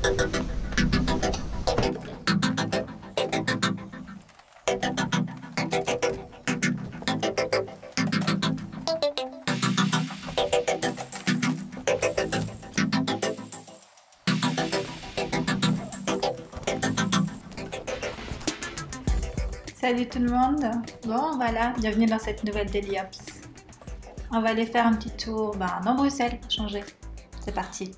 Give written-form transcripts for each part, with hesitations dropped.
Salut tout le monde. Bon voilà, bienvenue dans cette nouvelle Daily Ops. On va aller faire un petit tour dans Bruxelles pour changer. C'est parti.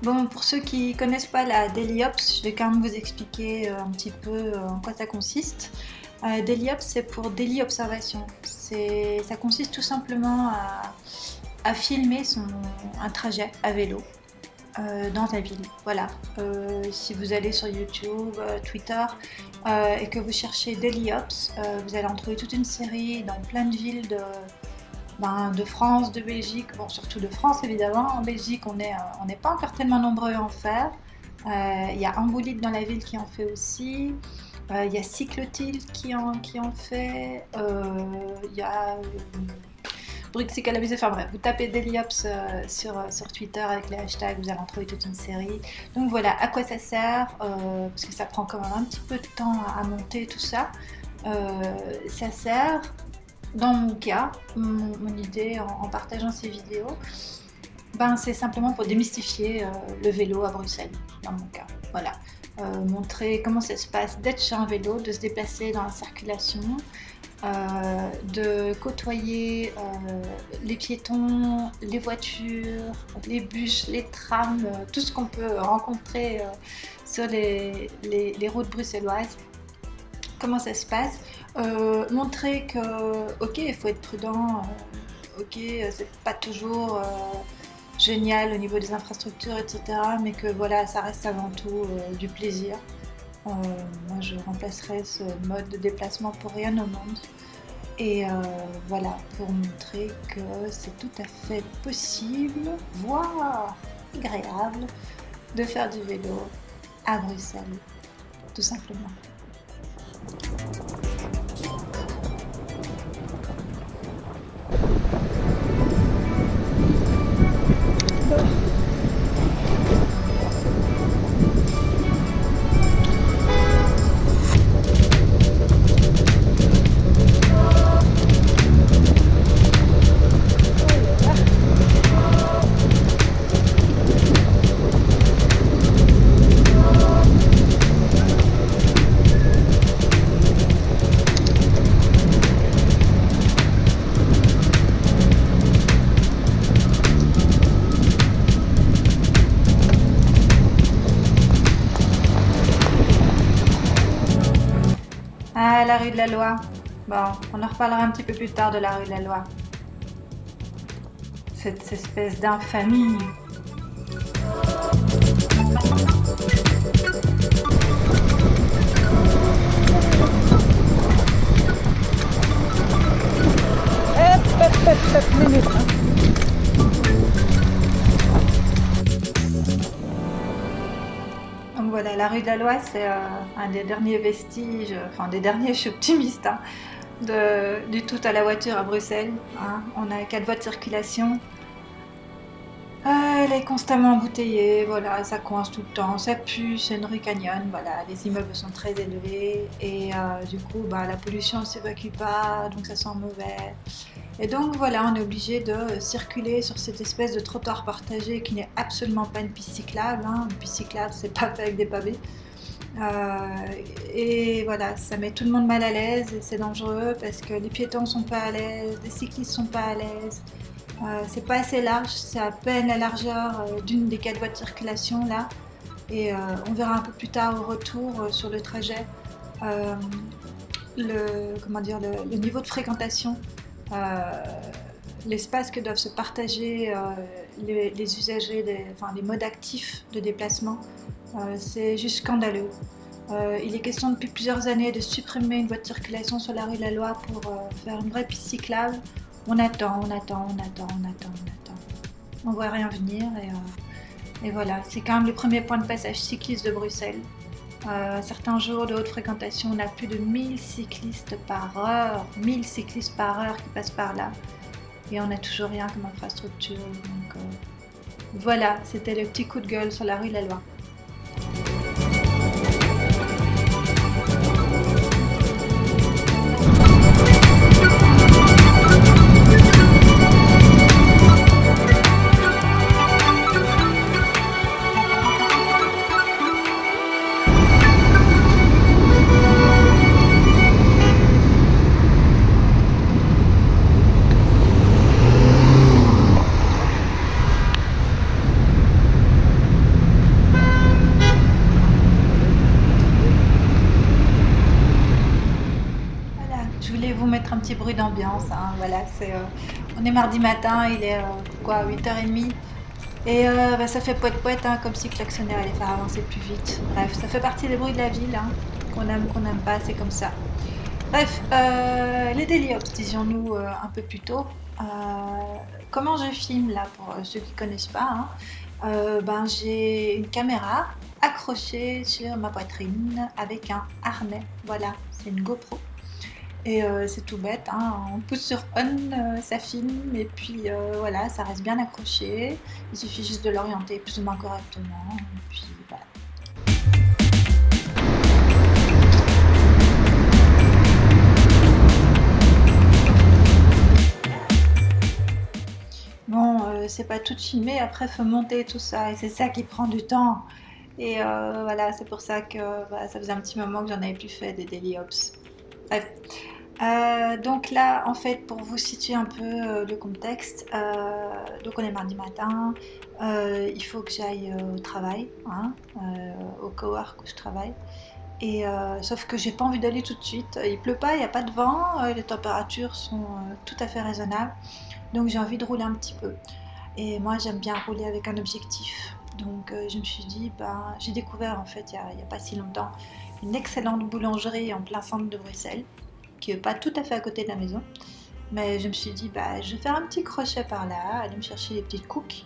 Bon, pour ceux qui connaissent pas la Daily Ops, je vais quand même vous expliquer un petit peu en quoi ça consiste. Daily Ops, c'est pour Daily Observation. Ça consiste tout simplement à filmer un trajet à vélo dans ta ville. Voilà. Si vous allez sur YouTube, Twitter et que vous cherchez Daily Ops, vous allez en trouver toute une série dans plein de villes de France, de Belgique, bon surtout de France évidemment. En Belgique on n'est pas encore tellement nombreux à en faire. Il y a Amboulite dans la ville qui en fait aussi. Il y a Cyclotil qui en fait. Il y a Bruxelles à la musée. Enfin bref, vous tapez Daily Ops sur Twitter avec les hashtags, vous allez en trouver toute une série. Donc voilà, à quoi ça sert, parce que ça prend quand même un petit peu de temps à monter tout ça. Ça sert, dans mon cas, mon idée en partageant ces vidéos, c'est simplement pour démystifier le vélo à Bruxelles, dans mon cas. Voilà. Montrer comment ça se passe d'être sur un vélo, de se déplacer dans la circulation, de côtoyer les piétons, les voitures, les bus, les trams, tout ce qu'on peut rencontrer sur les routes bruxelloises. Comment ça se passe, montrer que, ok, il faut être prudent, ok, c'est pas toujours génial au niveau des infrastructures, etc., mais que voilà, ça reste avant tout du plaisir. Moi, je remplacerai ce mode de déplacement pour rien au monde. Et voilà, pour montrer que c'est tout à fait possible, voire agréable, de faire du vélo à Bruxelles, tout simplement. Ah, la rue de la Loi. Bon, on en reparlera un petit peu plus tard de la rue de la Loi. Cette espèce d'infamie. Minute, hein. Donc voilà, la rue de la Loi, c'est un des derniers vestiges, enfin des derniers, je suis optimiste, hein, du tout à la voiture à Bruxelles. Hein. On a 4 voies de circulation. Elle est constamment embouteillée, voilà, ça coince tout le temps, ça pue, c'est une rue canyon, voilà, les immeubles sont très élevés et du coup la pollution ne s'évacue pas, donc ça sent mauvais. Et donc voilà, on est obligé de circuler sur cette espèce de trottoir partagé qui n'est absolument pas une piste cyclable, hein. Une piste cyclable c'est pas fait avec des pavés. Et voilà, ça met tout le monde mal à l'aise et c'est dangereux parce que les piétons sont pas à l'aise, les cyclistes sont pas à l'aise. C'est pas assez large, c'est à peine la largeur d'une des 4 voies de circulation là. Et on verra un peu plus tard au retour sur le trajet comment dire, le niveau de fréquentation, l'espace que doivent se partager les usagers, enfin, les modes actifs de déplacement, c'est juste scandaleux. Il est question depuis plusieurs années de supprimer une voie de circulation sur la rue de la Loi pour faire une vraie piste cyclable. On attend. On voit rien venir et voilà, c'est quand même le premier point de passage cycliste de Bruxelles. Certains jours de haute fréquentation, on a plus de 1000 cyclistes par heure, 1000 cyclistes par heure qui passent par là. Et on n'a toujours rien comme infrastructure. Donc voilà, c'était le petit coup de gueule sur la rue de la Loi. Je voulais vous mettre un petit bruit d'ambiance, hein. Voilà, on est mardi matin, il est quoi, 8h30 et ça fait poète-poète, hein, comme si klaxonner allait faire avancer plus vite. Bref, ça fait partie des bruits de la ville, hein, qu'on aime pas, c'est comme ça. Bref, les Daily Ops, disions-nous un peu plus tôt. Comment je filme là, pour ceux qui ne connaissent pas, hein, j'ai une caméra accrochée sur ma poitrine avec un harnais, voilà, c'est une GoPro. Et c'est tout bête, hein, on pousse sur on, ça filme, et puis voilà, ça reste bien accroché. Il suffit juste de l'orienter plus ou moins correctement, et puis voilà. Bon, c'est pas tout filmé, après il faut monter tout ça, et c'est ça qui prend du temps. Et voilà, c'est pour ça que ça faisait un petit moment que j'en avais plus fait des Daily Ops. Bref. Donc là, en fait, pour vous situer un peu le contexte, donc on est mardi matin, il faut que j'aille au travail, hein, au cowork où je travaille. Et sauf que j'ai pas envie d'aller tout de suite. Il pleut pas, il n'y a pas de vent, les températures sont tout à fait raisonnables. Donc j'ai envie de rouler un petit peu. Et moi, j'aime bien rouler avec un objectif. Donc je me suis dit, j'ai découvert en fait il n'y a pas si longtemps une excellente boulangerie en plein centre de Bruxelles, qui n'est pas tout à fait à côté de la maison. Mais je me suis dit, je vais faire un petit crochet par là, aller me chercher des petites cookies,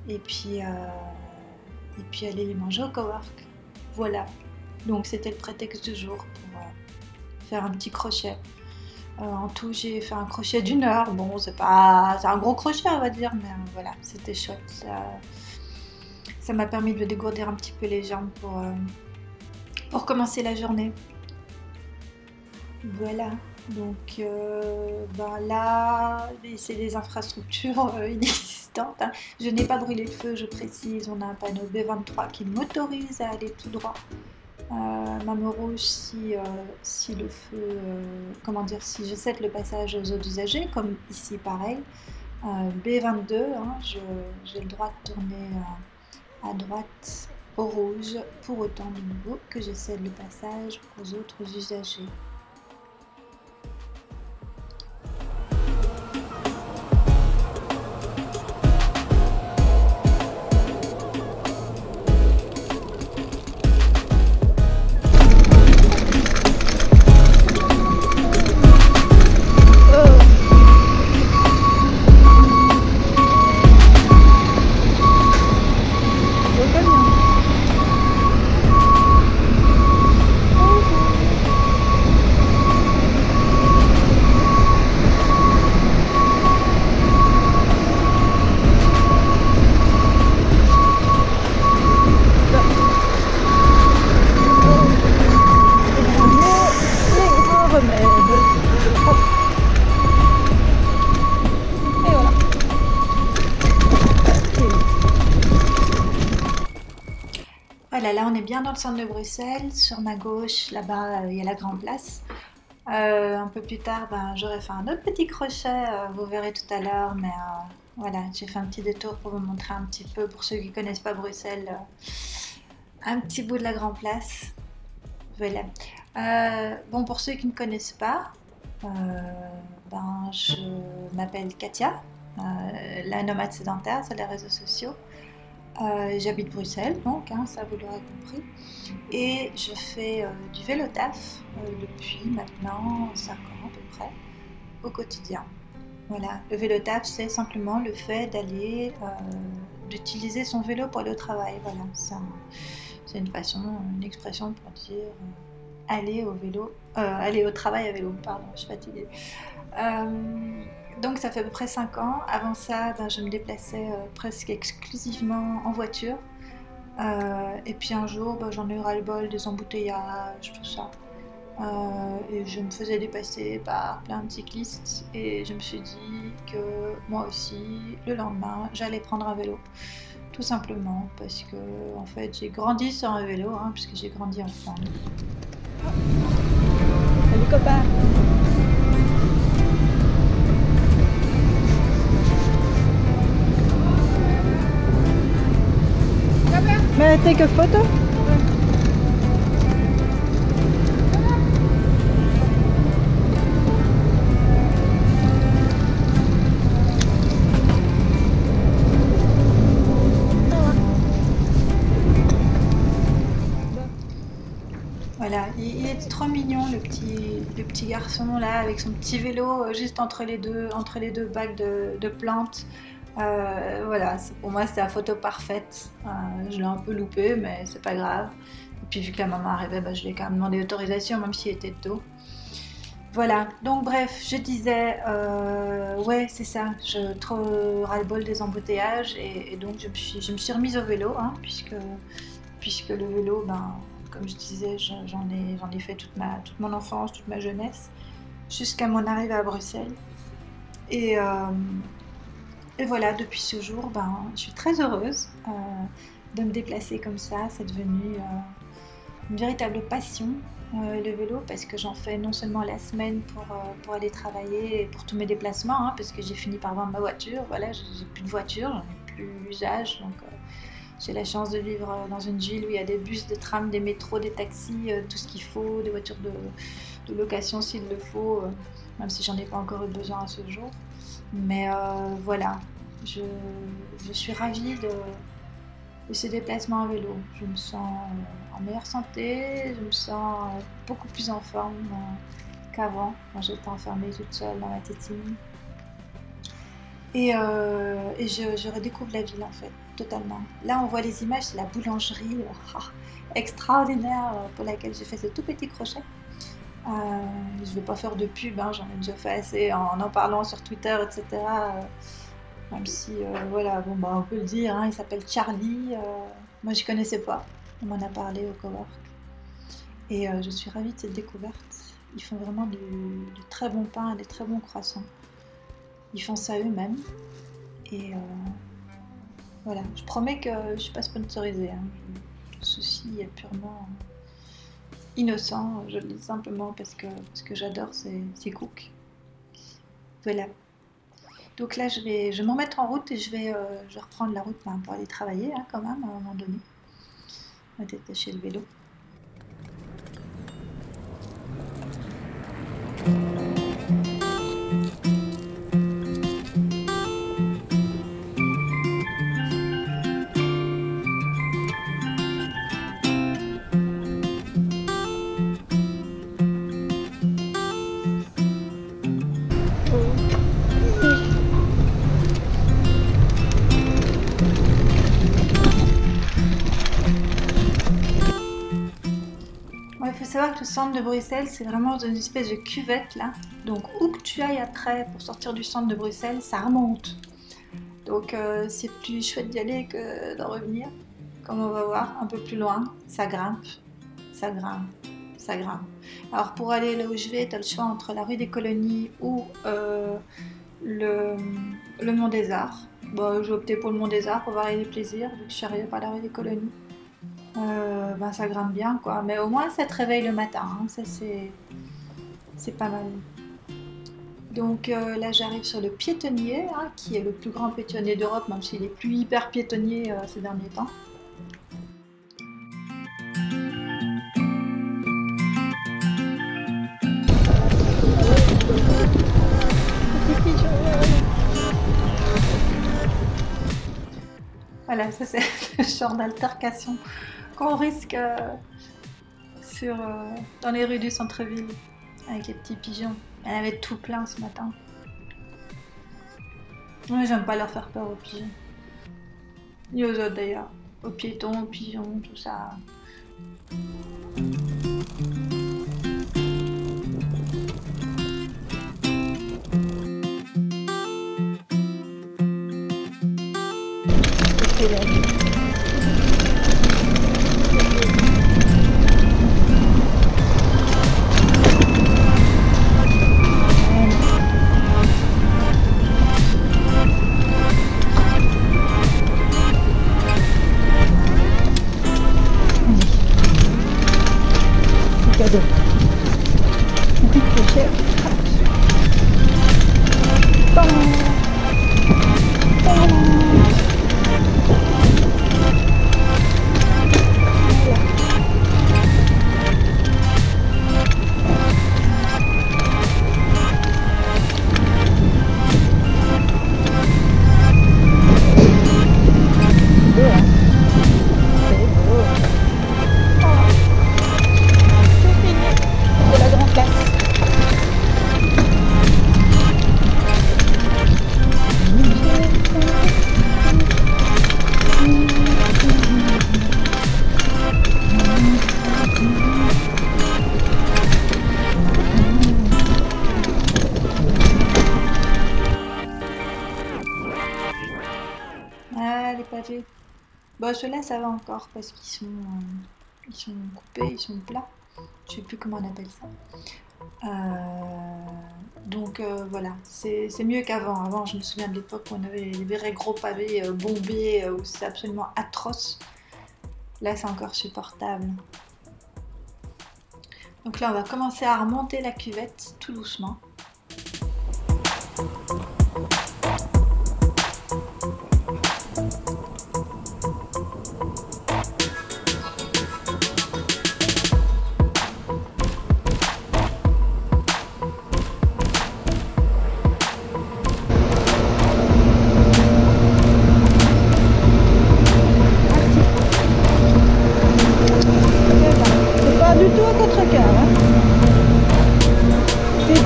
et puis aller les manger au cowork. Voilà. Donc c'était le prétexte du jour pour faire un petit crochet. En tout, j'ai fait un crochet d'1 heure. Bon, c'est un gros crochet, on va dire, mais voilà, c'était chouette. Ça m'a permis de dégourdir un petit peu les jambes pour commencer la journée. Voilà, donc là, c'est des infrastructures inexistantes, hein. Je n'ai pas brûlé le feu, je précise, on a un panneau B23 qui m'autorise à aller tout droit. Même rouge si le feu, comment dire, si je cède le passage aux autres usagers, comme ici pareil. B22, hein, j'ai le droit de tourner à droite au rouge, pour autant de nouveau que je cède le passage aux autres usagers. Voilà, là on est bien dans le centre de Bruxelles. Sur ma gauche, là-bas, il y a la Grande Place. Un peu plus tard, j'aurais fait un autre petit crochet, vous verrez tout à l'heure, mais voilà, j'ai fait un petit détour pour vous montrer un petit peu, pour ceux qui ne connaissent pas Bruxelles, un petit bout de la Grande Place. Voilà. Bon, pour ceux qui ne connaissent pas, je m'appelle Katia, la nomade sédentaire sur les réseaux sociaux. J'habite Bruxelles, donc, hein, ça vous l'aurez compris. Et je fais du vélo taf depuis maintenant 5 ans à peu près, au quotidien. Voilà, le vélo taf, c'est simplement le fait d'utiliser son vélo pour aller au travail. Voilà, c'est une façon, une expression pour dire aller au travail à vélo, pardon, je suis fatiguée. Donc ça fait à peu près 5 ans. Avant ça, je me déplaçais presque exclusivement en voiture. Et puis un jour, j'en ai eu ras-le-bol des embouteillages, tout ça. Et je me faisais dépasser par plein de cyclistes et je me suis dit que moi aussi, le lendemain, j'allais prendre un vélo. Tout simplement parce que en fait, j'ai grandi sur un vélo, hein, puisque j'ai grandi en Flandre. Salut copain. May I take a photo? Voilà, il est trop mignon le petit garçon là avec son petit vélo juste entre les deux bacs de plantes. Voilà, pour moi c'était la photo parfaite. Je l'ai un peu loupé mais c'est pas grave. Et puis vu que la maman arrivait, je lui ai quand même demandé l'autorisation même s'il était de dos. Voilà, donc bref, je disais, ouais c'est ça, je trop ras-le-bol des embouteillages et donc je me suis remise au vélo, hein, puisque le vélo, comme je disais, j'en ai fait toute mon enfance, toute ma jeunesse, jusqu'à mon arrivée à Bruxelles. Et, voilà, depuis ce jour, je suis très heureuse de me déplacer comme ça. C'est devenu une véritable passion, le vélo, parce que j'en fais non seulement la semaine pour aller travailler et pour tous mes déplacements, hein, parce que j'ai fini par vendre ma voiture. Voilà, j'ai plus de voiture, j'en ai plus l'usage, donc j'ai la chance de vivre dans une ville où il y a des bus, des trams, des métros, des taxis, tout ce qu'il faut, des voitures de location s'il le faut, même si j'en ai pas encore eu besoin à ce jour. Mais voilà, je suis ravie de ces déplacements à vélo. Je me sens en meilleure santé, je me sens beaucoup plus en forme qu'avant, quand j'étais enfermée toute seule dans ma tétine. Et je redécouvre la ville en fait, totalement. Là on voit les images, c'est la boulangerie extraordinaire pour laquelle j'ai fait ce tout petit crochet. Je ne vais pas faire de pub, hein, j'en ai déjà fait assez en parlant sur Twitter, etc. Même si, voilà, on peut le dire, hein, il s'appelle Charlie. Moi je ne connaissais pas, on m'en a parlé au cowork. Et je suis ravie de cette découverte. Ils font vraiment du très bon pain et des très bons croissants. Ils font ça eux-mêmes. Et voilà, je promets que je ne suis pas sponsorisée. Hein. Tout ceci est purement innocent. Je le dis simplement parce que j'adore ces cooks. Voilà. Donc là, je vais m'en mettre en route et je vais reprendre la route pour aller travailler, hein, quand même, à un moment donné. On va détacher le vélo. Il faut savoir que le centre de Bruxelles, c'est vraiment une espèce de cuvette là. Donc où que tu ailles après pour sortir du centre de Bruxelles, ça remonte. Donc c'est plus chouette d'y aller que d'en revenir. Comme on va voir un peu plus loin, ça grimpe, ça grimpe, ça grimpe. Alors pour aller là où je vais, tu as le choix entre la rue des Colonies ou le Mont des Arts. Bon, j'ai opté pour le Mont des Arts pour varier les plaisirs, vu que je suis arrivée par la rue des Colonies. Ça grimpe bien quoi, mais au moins ça te réveille le matin, hein. Ça c'est pas mal. Donc là j'arrive sur le piétonnier, hein, qui est le plus grand piétonnier d'Europe, même s'il est plus hyper piétonnier ces derniers temps. Voilà, ça c'est le genre d'altercation qu'on risque dans les rues du centre-ville avec les petits pigeons. Elle avait tout plein ce matin. Moi, j'aime pas leur faire peur aux pigeons. Ni aux autres d'ailleurs. Aux piétons, aux pigeons, tout ça. Cadeau. C'est cher. Ah, les pavés. Bon, ceux-là, ça va encore parce ils sont coupés, ils sont plats. Je sais plus comment on appelle ça. Donc voilà, c'est mieux qu'avant. Avant, je me souviens de l'époque où on avait les vrais gros pavés bombés, où c'est absolument atroce. Là, c'est encore supportable. Donc là, on va commencer à remonter la cuvette tout doucement.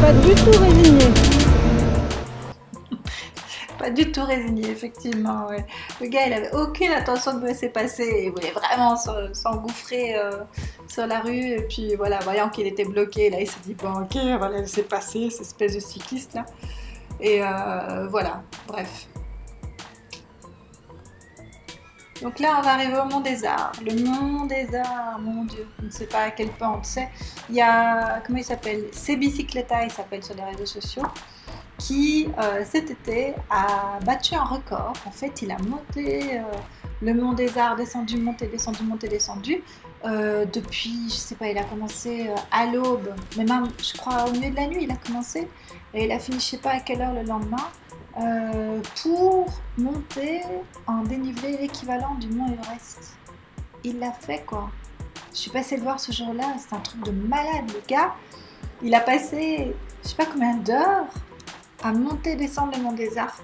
Pas du tout résigné. Pas du tout résigné, effectivement. Ouais. Le gars, il avait aucune intention de me laisser passer. Il voulait vraiment s'engouffrer sur la rue. Et puis voilà, voyant qu'il était bloqué, là, il s'est dit bon, ok, on va le laisser passer, cette espèce de cycliste là. Et voilà, bref. Donc là, on va arriver au Mont des Arts. Le Mont des Arts, mon Dieu, je ne sais pas à quel point on sait. Il y a, comment il s'appelle? C-Bicicleta, il s'appelle sur les réseaux sociaux, qui cet été a battu un record. En fait, il a monté le Mont des Arts, descendu, monté, descendu, monté, descendu. Depuis, je sais pas, il a commencé à l'aube, mais même, je crois, au milieu de la nuit, il a commencé. Et il a fini, je sais pas à quelle heure le lendemain. Pour monter en dénivelé l'équivalent du mont Everest. Il l'a fait quoi. Je suis passée le voir ce jour-là, c'est un truc de malade. Le gars, il a passé je sais pas combien d'heures à monter, descendre le mont des Arts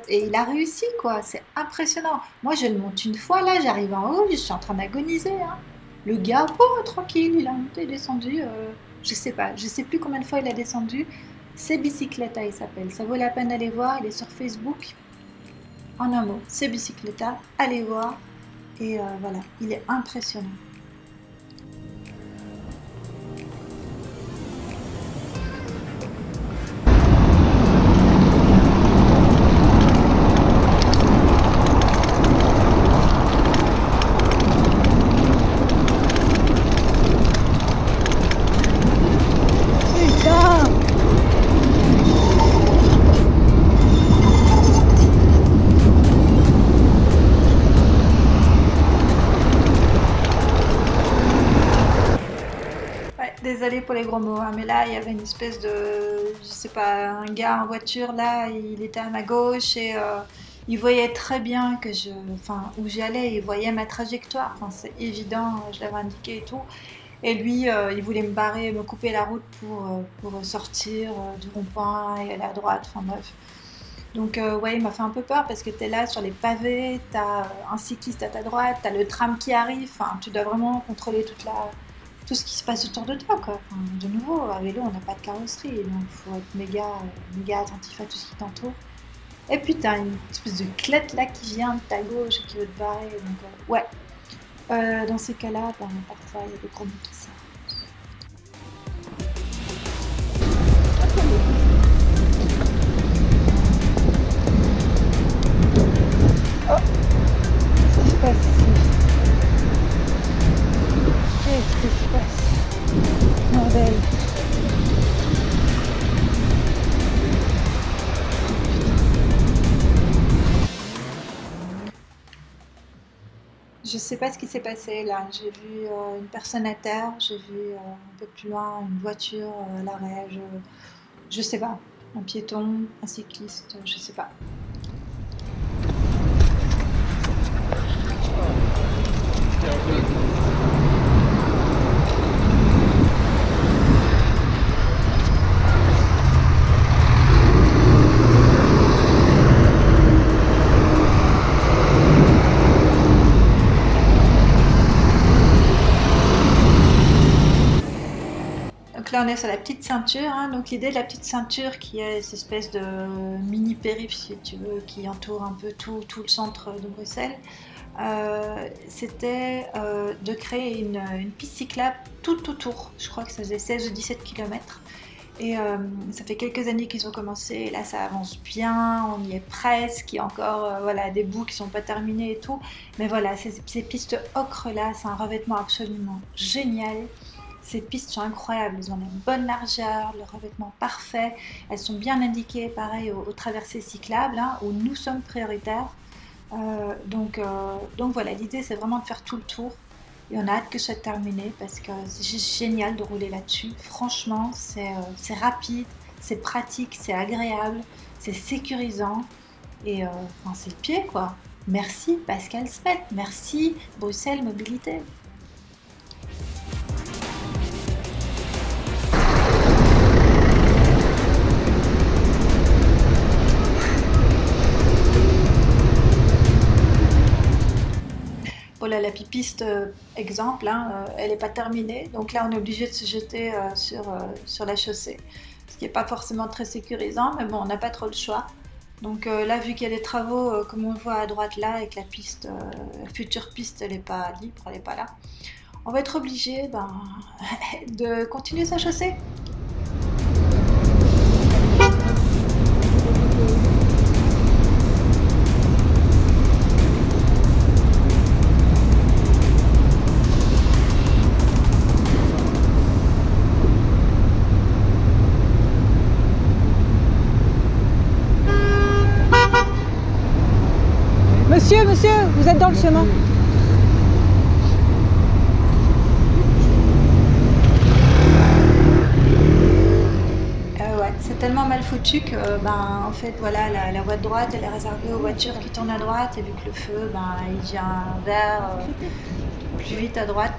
et il a réussi quoi. C'est impressionnant. Moi je le monte une fois là, j'arrive en haut, je suis en train d'agoniser. Hein. Le gars, tranquille, il a monté, descendu. Je sais pas, je sais plus combien de fois il a descendu. C-Bicicleta, il s'appelle. Ça vaut la peine d'aller voir. Il est sur Facebook. En un mot, C-Bicicleta. Allez voir. Et voilà, il est impressionnant. Désolée pour les gros mots, hein, mais là il y avait une espèce de, je sais pas, un gars en voiture là, il était à ma gauche et il voyait très bien que où j'allais, il voyait ma trajectoire, enfin, c'est évident, je l'avais indiqué et tout. Et lui, il voulait me barrer, me couper la route pour sortir du rond-point et aller à droite, enfin bref. Donc ouais, il m'a fait un peu peur parce que tu es là sur les pavés, tu as un cycliste à ta droite, tu as le tram qui arrive, enfin, tu dois vraiment contrôler tout ce qui se passe autour de toi, quoi. Enfin, de nouveau, à vélo, on n'a pas de carrosserie, donc il faut être méga attentif à tout ce qui t'entoure. Et puis tu as une espèce de clette là qui vient de ta gauche et qui veut te barrer, donc ouais. Dans ces cas-là, ben, parfois il y a des gros mots qui sortent. Qu'est-ce qui se passe ici? Qu'est-ce qui se passe? Bordel. Je sais pas ce qui s'est passé là. J'ai vu une personne à terre, j'ai vu un peu plus loin une voiture à l'arrêt. Je sais pas. Un piéton, un cycliste, je sais pas. Donc là on est sur la petite ceinture, hein. Donc l'idée de la petite ceinture qui est cette espèce de mini périph' si tu veux, qui entoure un peu tout le centre de Bruxelles, c'était de créer une piste cyclable tout autour. Je crois que ça faisait 16 ou 17 km. Et ça fait quelques années qu'ils ont commencé, et là ça avance bien, on y est presque, il y a encore voilà, des bouts qui sont pas terminés et tout. Mais voilà, ces pistes ocre là, c'est un revêtement absolument génial. Ces pistes sont incroyables, elles ont une bonne largeur, le revêtement parfait, elles sont bien indiquées pareil aux traversées cyclables, hein, où nous sommes prioritaires. Donc voilà, l'idée c'est vraiment de faire tout le tour. Et on a hâte que ce soit terminé parce que c'est juste génial de rouler là-dessus. Franchement, c'est rapide, c'est pratique, c'est agréable, c'est sécurisant et enfin, c'est le pied quoi. Merci Pascal Smet, merci Bruxelles Mobilité. Voilà, la piste exemple, hein, elle n'est pas terminée, donc là on est obligé de se jeter sur la chaussée, ce qui n'est pas forcément très sécurisant, mais bon, on n'a pas trop le choix. Donc là, vu qu'il y a des travaux, comme on le voit à droite là, et que la future piste, elle n'est pas libre, elle n'est pas là, on va être obligé de continuer sa chaussée. Monsieur, vous êtes dans le chemin. Ouais, c'est tellement mal foutu que en fait voilà la voie de droite elle est réservée aux voitures qui tournent à droite et vu que le feu il vient vers plus vite à droite,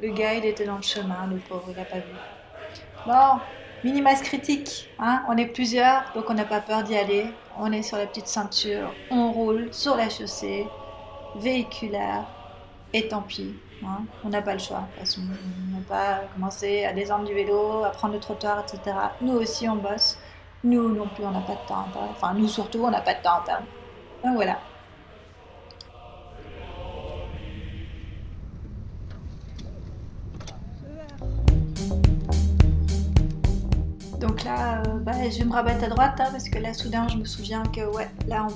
le gars il était dans le chemin, le pauvre il n'a pas vu. Bon, mini-masse critique, hein, on est plusieurs donc on n'a pas peur d'y aller, on est sur la petite ceinture, on roule sur la chaussée véhiculaire et tant pis. Hein, on n'a pas le choix, de toute façon, on n'a pas commencé à descendre du vélo, à prendre le trottoir, etc. Nous aussi on bosse, nous non plus on n'a pas de temps à perdre, enfin nous surtout on n'a pas de temps à perdre. Donc voilà. Donc là, je vais me rabattre à droite hein, parce que là soudain je me souviens que ouais, là on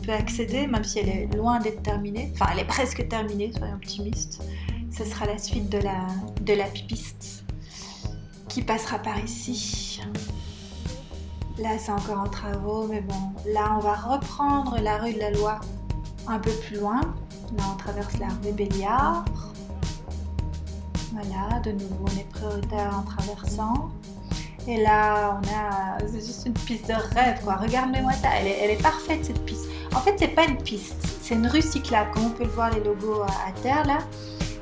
peut accéder même si elle est loin d'être terminée, enfin elle est presque terminée, soyons optimistes. Ce sera la suite de la piste qui passera par ici. Là c'est encore en travaux mais bon, là on va reprendre la rue de la Loi un peu plus loin. Là on traverse la rue Béliard. Voilà, de nouveau on est prioritaire en traversant. Et là, c'est juste une piste de rêve, quoi. Regardez-moi ça, elle est parfaite cette piste. En fait, c'est pas une piste, c'est une rue cyclable. Comme on peut le voir, les logos à terre là.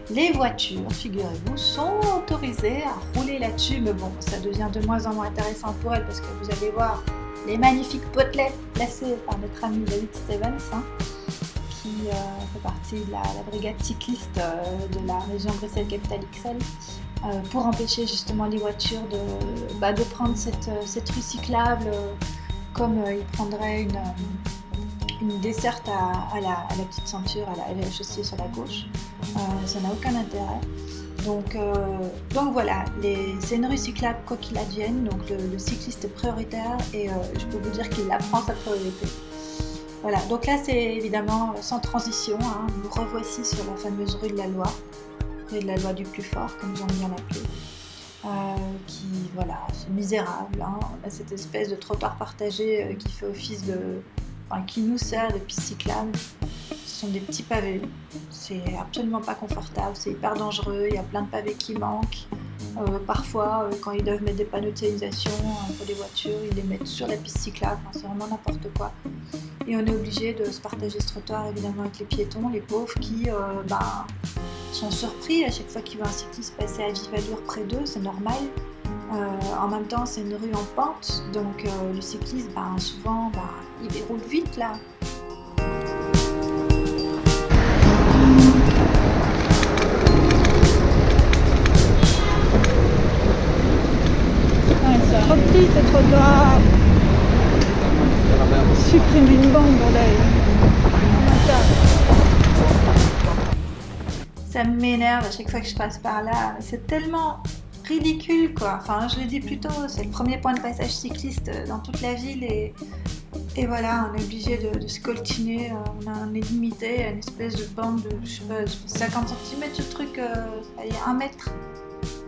Les voitures, figurez-vous, sont autorisées à rouler là-dessus. Mais bon, ça devient de moins en moins intéressant pour elles parce que vous allez voir, les magnifiques potelettes placées par notre ami David Stevens, hein, qui fait partie de la brigade cycliste de la région Bruxelles-Capitale-XL, pour empêcher justement les voitures de prendre cette rue cyclable comme ils prendraient une desserte à la petite ceinture, à la chaussée sur la gauche. Ça n'a aucun intérêt. Donc voilà, c'est une rue cyclable quoi qu'il advienne, donc le cycliste est prioritaire et je peux vous dire qu'il la prend sa priorité. Voilà, donc là c'est évidemment sans transition, hein, nous revoici sur la fameuse rue de la loi du plus fort, comme j'aime bien l'appeler, qui, voilà, c'est misérable, hein. On a cette espèce de trottoir partagé qui fait office qui nous sert de piste cyclable. Ce sont des petits pavés, c'est absolument pas confortable, c'est hyper dangereux, il y a plein de pavés qui manquent. Parfois, quand ils doivent mettre des panneaux de signalisation pour les voitures, ils les mettent sur la piste cyclable, enfin, c'est vraiment n'importe quoi. Et on est obligé de se partager ce trottoir évidemment avec les piétons, les pauvres qui sont surpris à chaque fois qu'ils voient un cycliste passer à vive allure près d'eux, c'est normal. En même temps, c'est une rue en pente, donc le cycliste, souvent, il roule vite là. C'est trop petit ce trottoir. Supprime une bande, bordel. Ça m'énerve à chaque fois que je passe par là. C'est tellement ridicule quoi. Enfin, je l'ai dit plus tôt, c'est le premier point de passage cycliste dans toute la ville et voilà, on est obligé de se coltiner. On est limité à une espèce de bande de, je sais pas, 50 cm ce truc, il y a 1 mètre.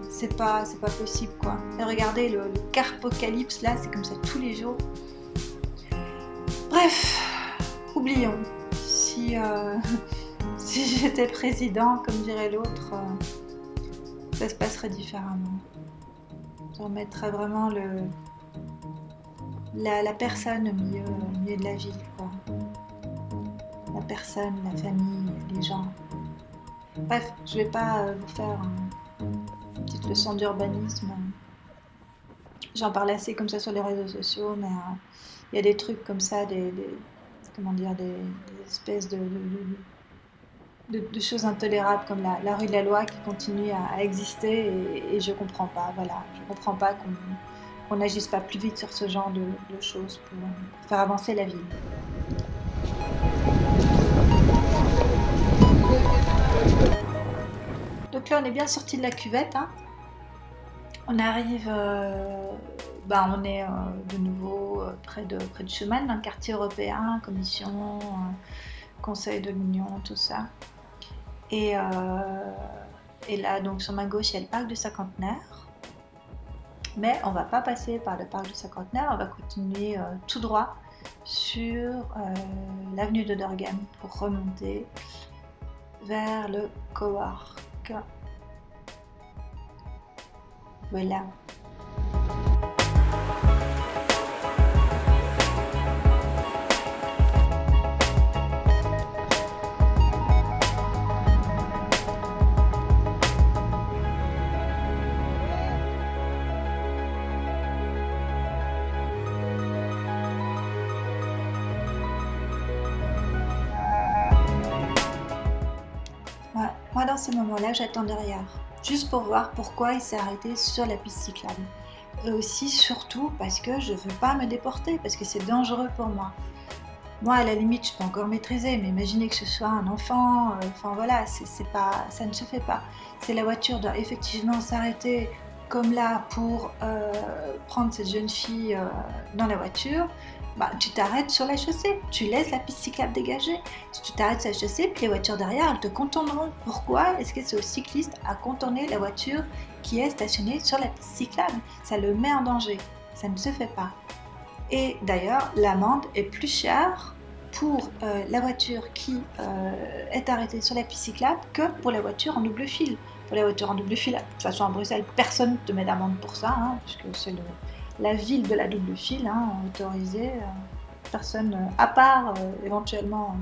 C'est pas possible quoi. Et regardez le carpocalypse là, c'est comme ça tous les jours. Bref, oublions. Si j'étais président, comme dirait l'autre, ça se passerait différemment. Je remettrais vraiment la personne au milieu de la ville, quoi. La personne, la famille, les gens. Bref, je vais pas vous faire une petite leçon d'urbanisme. J'en parle assez comme ça sur les réseaux sociaux, mais il y a des trucs comme ça, des espèces de choses intolérables comme la rue de la loi qui continue à exister et je comprends pas, voilà. Je comprends pas qu'on n'agisse pas plus vite sur ce genre de choses pour faire avancer la ville. Donc là on est bien sorti de la cuvette, hein. On arrive, on est de nouveau près de Schuman, dans le quartier européen, commission, conseil de l'Union, tout ça. Et là, donc sur ma gauche, il y a le parc du Cinquantenaire. Mais on ne va pas passer par le parc du Cinquantenaire, on va continuer tout droit sur l'avenue de Dorghem pour remonter vers le Cowork. Voilà. Moi, dans ces moments-là, j'attends derrière, juste pour voir pourquoi il s'est arrêté sur la piste cyclable. Et aussi, surtout, parce que je ne veux pas me déporter, parce que c'est dangereux pour moi. Moi, à la limite, je peux encore maîtriser, mais imaginez que ce soit un enfant, voilà, ça ne se fait pas. Si la voiture doit effectivement s'arrêter comme là pour prendre cette jeune fille dans la voiture, tu t'arrêtes sur la chaussée, tu laisses la piste cyclable dégagée. Si tu t'arrêtes sur la chaussée, puis les voitures derrière, elles te contourneront. Pourquoi est-ce que c'est au cycliste à contourner la voiture qui est stationnée sur la piste cyclable? Ça le met en danger, ça ne se fait pas. Et d'ailleurs, l'amende est plus chère pour la voiture qui est arrêtée sur la piste cyclable que pour la voiture en double fil. Pour la voiture en double fil, de toute façon à Bruxelles, personne ne te met d'amende pour ça, hein, puisque c'est la ville de la double fil, hein, autorisée, personne, à part éventuellement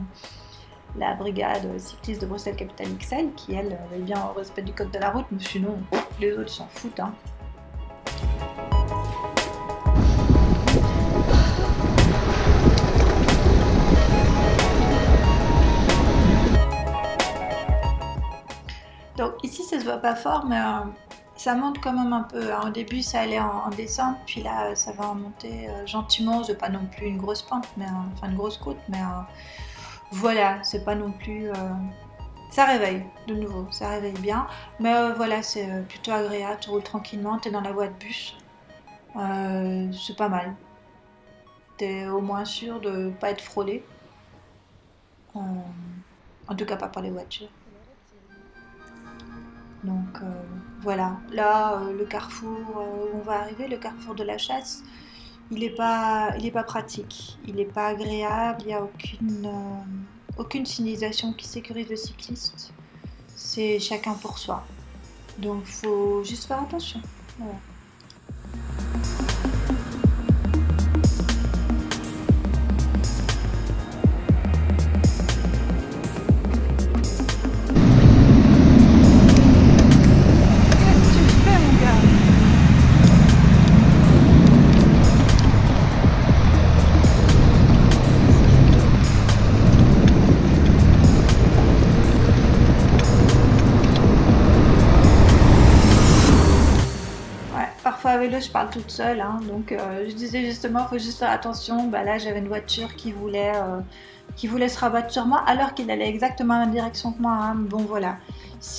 la brigade cycliste de Bruxelles-Capitale-XL, qui elle est bien au respect du code de la route, mais sinon les autres s'en foutent. Hein. Donc ici ça se voit pas fort, mais ça monte quand même un peu, hein. Au début ça allait en descente, puis là ça va en monter gentiment. C'est pas non plus une grosse pente, mais enfin une grosse côte, mais voilà, c'est pas non plus... Ça réveille, de nouveau, ça réveille bien. Mais voilà, c'est plutôt agréable, tu roules tranquillement, tu es dans la voie de bus. C'est pas mal. Tu es au moins sûr de ne pas être frôlé. En tout cas, pas par les voitures. Donc voilà, là, le carrefour où on va arriver, le carrefour de la Chasse, il est pas pratique, il n'est pas agréable, il n'y a aucune signalisation qui sécurise le cycliste. C'est chacun pour soi. Donc faut juste faire attention. Voilà. Parfois à vélo je parle toute seule, hein, donc je disais justement il faut juste faire attention. Bah, là j'avais une voiture qui voulait se rabattre sur moi alors qu'il allait exactement dans la même direction que moi, hein. Bon voilà,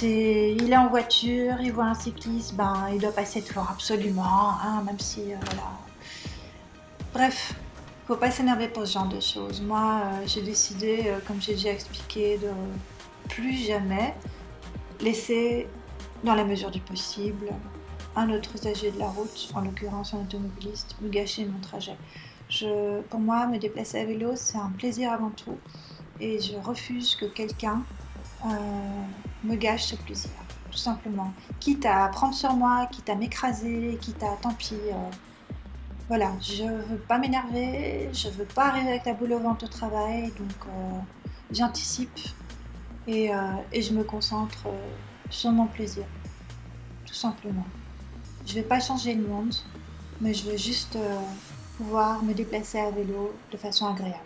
il est en voiture, il voit un cycliste, ben, il doit passer devant absolument, hein, même si voilà. Bref, faut pas s'énerver pour ce genre de choses. Moi j'ai décidé, comme j'ai déjà expliqué, de plus jamais laisser, dans la mesure du possible, un autre usager de la route, en l'occurrence un automobiliste, me gâcher mon trajet. Pour moi, me déplacer à vélo, c'est un plaisir avant tout, et je refuse que quelqu'un me gâche ce plaisir, tout simplement. Quitte à prendre sur moi, quitte à m'écraser, quitte à tant pis. Voilà, je veux pas m'énerver, je veux pas arriver avec la boule au ventre au travail, donc j'anticipe et je me concentre sur mon plaisir, tout simplement. Je ne vais pas changer le monde, mais je veux juste pouvoir me déplacer à vélo de façon agréable.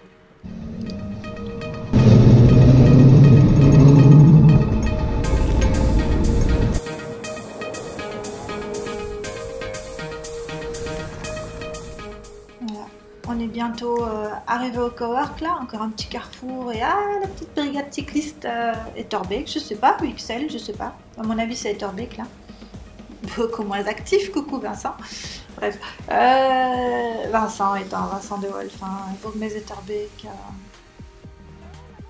Voilà. On est bientôt arrivé au cowork, là, encore un petit carrefour, et la petite brigade cycliste Etterbeek, je sais pas, ou XL, je sais pas. À mon avis, c'est Etterbeek, là. Beaucoup moins actif, coucou Vincent. Bref, Vincent étant Vincent de Wolf, hein, Bourgmez Etterbeek,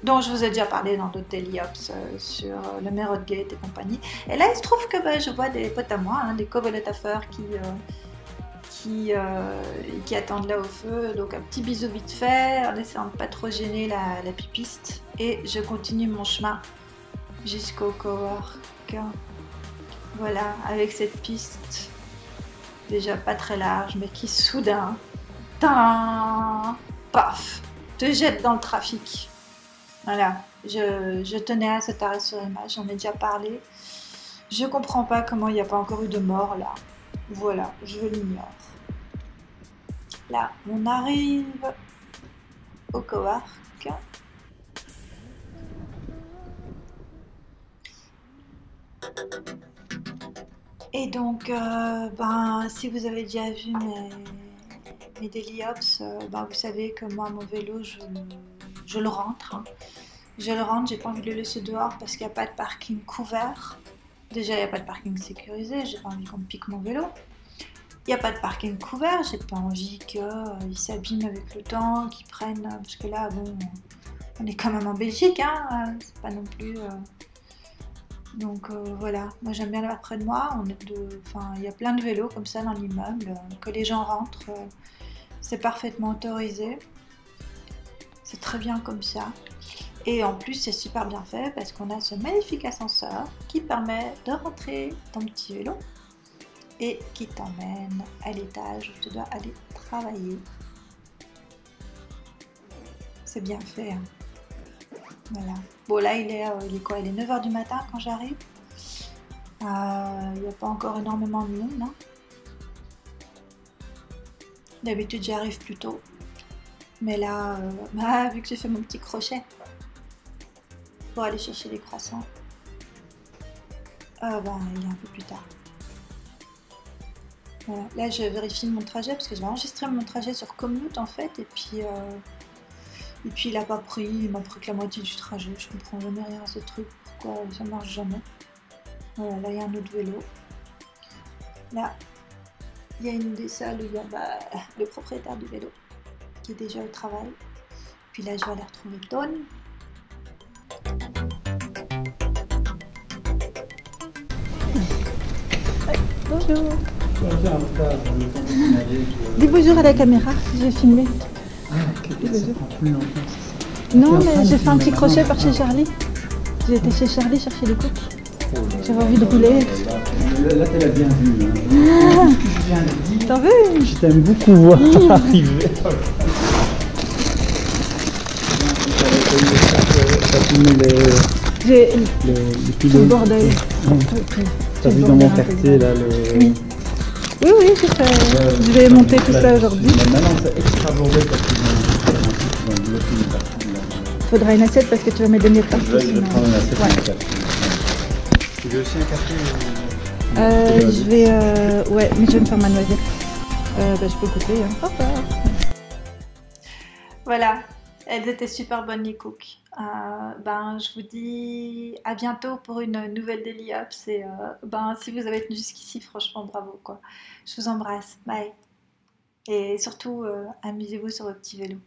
dont je vous ai déjà parlé dans d'autres Daily Ops sur le Merodgate et compagnie. Et là, il se trouve que je vois des potes à moi, hein, des covoletaffeurs qui attendent là au feu. Donc un petit bisou vite fait, en essayant de pas trop gêner la pipiste. Et je continue mon chemin jusqu'au cowork. Voilà, avec cette piste déjà pas très large, mais qui soudain, paf, te jette dans le trafic. Voilà, je tenais à cet arrêt sur image, j'en ai déjà parlé. Je comprends pas comment il n'y a pas encore eu de mort là. Voilà, je l'ignore. Là, on arrive au cowork. Et donc, si vous avez déjà vu mes Daily Ops, vous savez que moi, mon vélo, je le rentre. Hein. Je le rentre, j'ai pas envie de le laisser dehors parce qu'il n'y a pas de parking couvert. Déjà, il n'y a pas de parking sécurisé, j'ai pas envie qu'on me pique mon vélo. Il n'y a pas de parking couvert, j'ai pas envie qu'il s'abîme avec le temps, qu'il prenne... Parce que là, bon, on est quand même en Belgique, hein, c'est pas non plus... Donc voilà, moi j'aime bien l'avoir près de moi. Il y a plein de vélos comme ça dans l'immeuble, que les gens rentrent, c'est parfaitement autorisé. C'est très bien comme ça. Et en plus c'est super bien fait parce qu'on a ce magnifique ascenseur qui permet de rentrer ton petit vélo et qui t'emmène à l'étage où tu dois aller travailler. C'est bien fait, hein. Voilà. Bon là il est quoi? Il est 9 h du matin quand j'arrive. Il n'y a pas encore énormément de monde, hein. D'habitude j'arrive plus tôt. Mais là, vu que j'ai fait mon petit crochet pour aller chercher les croissants, Ben, il est un peu plus tard. Voilà. Là, je vérifie mon trajet parce que je vais enregistrer mon trajet sur Commute en fait. Et puis il a pas pris, il m'a pris que la moitié du trajet. Je comprends jamais rien à ce truc. Pourquoi ça marche jamais? Voilà, là il y a un autre vélo. Là, il y a une des salles où il y a le propriétaire du vélo qui est déjà au travail. Puis là, je vais aller retrouver Dawn. Bonjour. Dis bonjour à la caméra, je vais filmer. Ça prend plus longtemps, c'est ça. Non, mais j'ai fait un petit crochet par chez Charlie. J'ai été chez Charlie chercher les cookies. J'avais envie de rouler. Là, t'es la bienvenue. Hein. Je viens de dire. T'en veux? Je t'aime beaucoup voir arriver. T'as filmé J'ai les tout le pylônes. bordel. Ouais. T'as vu dans mon quartier là le. Oui. Oui, j'ai fait. Je vais monter tout ça aujourd'hui. Maintenant, c'est extra bordel parce qu'ils vont bloquer une partie de la. Faudra une assiette parce que tu vas me donner partout. Je vais sinon. prendre une assiette Ouais. et un café. Tu veux aussi un café Je vais. Ouais, mais je vais me faire ma noisette. Je peux couper. Hein. Au revoir. Voilà, elles étaient super bonnes les cookies. Je vous dis à bientôt pour une nouvelle Daily Ups. Et si vous avez tenu jusqu'ici, franchement bravo quoi. Je vous embrasse, bye. Et surtout, amusez-vous sur vos petits vélos.